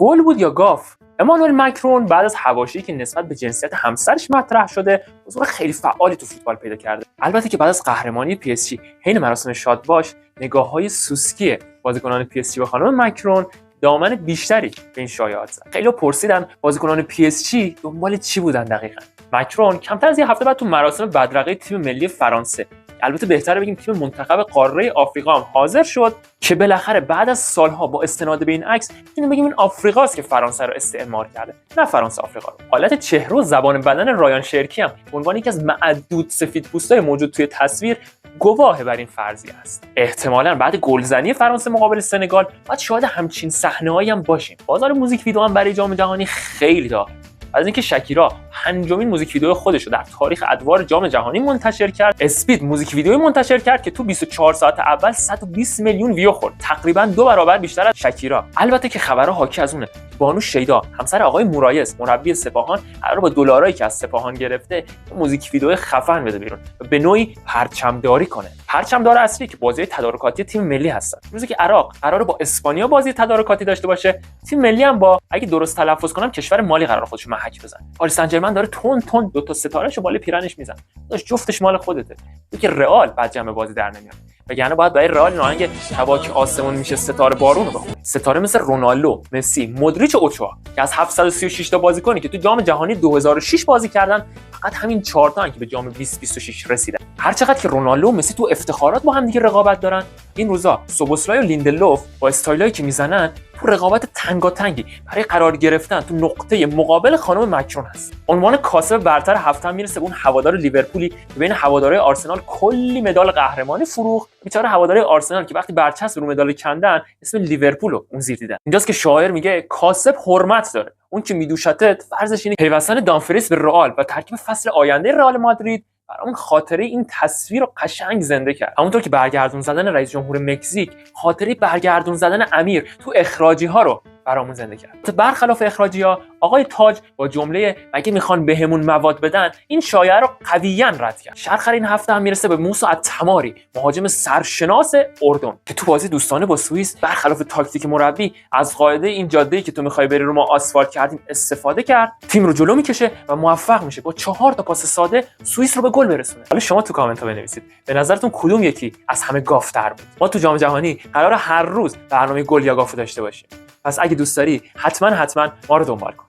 گل بود یا گاف؟ امانوئل ماکرون بعد از حواشی که نسبت به جنسیت همسرش مطرح شده، حضور خیلی فعالی تو فوتبال پیدا کرده. البته که بعد از قهرمانی پی اس جی حین مراسم شادباش، نگاه‌های سوسکی بازیکنان پی اس جی به خانم ماکرون دامن بیشتری به این شایعات زد. خیلی پرسیدن بازیکنان پی اس جی دنبال چی بودن دقیقاً. ماکرون کمتر از یه هفته بعد تو مراسم بدرقه تیم ملی فرانسه، البته بهتره بگیم تیم منتخب قاره آفریقا هم حاضر شد که بالاخره بعد از سالها با استناد به این عکس میتونیم بگیم این آفریقاست که فرانسه رو استعمار کرده، نه فرانسه آفریقا رو. حالت چهره و زبان بدن رایان شرکی هم به عنوان یکی از معدود سفیدپوستای موجود توی تصویر گواه بر این فرضیه است. احتمالاً بعد گلزنی فرانسه مقابل سنگال بعد شاهد همچین صحنه‌هایی هم باشیم. بازار موزیک ویدیو هم برای جام جهانی خیلی داغه. از اینکه شکیرا 5مین موزیک ویدیو خودش رو در تاریخ ادوار جام جهانی منتشر کرد، اسپید موزیک ویدیوی منتشر کرد که تو 24 ساعت اول 120 میلیون ویو خورد، تقریبا 2 برابر بیشتر از شکیرا. البته که خبرها حاکی از اونه. بانو شیدا همسر آقای مورایس مربی سپاهان قرار با دلارایی که از سپاهان گرفته موزیک ویدیو خفن بده بیرون و به نوعی پرچمداری کنه. پرچمدار اصلی که بازی تدارکاتی تیم ملی هستن. روزی که عراق قراره با اسپانیا بازی تدارکاتی داشته باشه، تیم ملی هم با، اگه درست تلفظ کنم، کشور مالی قرار خودش محک بزنه. پاریس سن ژرمن داره تون دو تا ستارهشو بالا پیرنش میزنه. داش جفتش مال خودته. تو که رئال بعد جمع بازی در نمیاد. وگرنه باید برای رئال ناهنگ تواک آسمون میشه ستاره بارون رو بخونی. ستاره مثل رونالدو، مسی، مودریچ و اوچوا که از 736 تا بازیکنی که تو جام جهانی 2006 بازی کردن، فقط همین 4 تا که به جام 2026 رسیدن. هر چقدر که رونالدو و مسی تو افتخارات با هم دیگه رقابت دارن، این روزا سوبوسلای و لیندلوف با استایلایی که میزنن تو رقابت تنگاتنگی برای قرار گرفتن تو نقطه مقابل خانم ماکرون هست. عنوان کاسب برتر هفته هم میرسه به اون هوادار لیورپولی که بین هوادارهای آرسنال کلی مدال قهرمانی فروخت. بیچاره هوادارهای آرسنال که وقتی برچسب رو مدال کندن اسم لیورپول رو اون زیر دیدن. اینجاست که شاعر میگه کاسب حرمت داره، اون که میدوشتت فرضش اینه پیوستن دامفریس به رئال و ترکیب فصل آینده رئال مادرید برام خاطره این تصویر رو قشنگ زنده کرد. همونطور که برگردون زدن رئیس جمهور مکزیک خاطره برگردون زدن امیر تو اخراجی ها رو برامون زنده کرد. برخلاف اخراجی ها، آقای تاج با جمله مگه میخوان بهمون مواد بدن این شایعه رو قویاً رد کرد. شرخر این هفته هم میرسه به موسی التماری، مهاجم سرشناس اردن که تو بازی دوستانه با سوئیس برخلاف تاکتیک مربی از قاعده این جاده‌ای که تو میخوای بری رو ما آسفالت کردیم استفاده کرد، تیم رو جلو میکشه و موفق میشه با 4 تا پاس ساده سوئیس رو به گل برسونه. حالا شما تو کامنت ها بنویسید به نظرتون کدوم یکی از همه گافتر بود. ما تو جام جهانی قراره هر روز برنامه گل یا گاف داشته باشیم. پس اگه دوست داری حتما ما رو دنبال کن.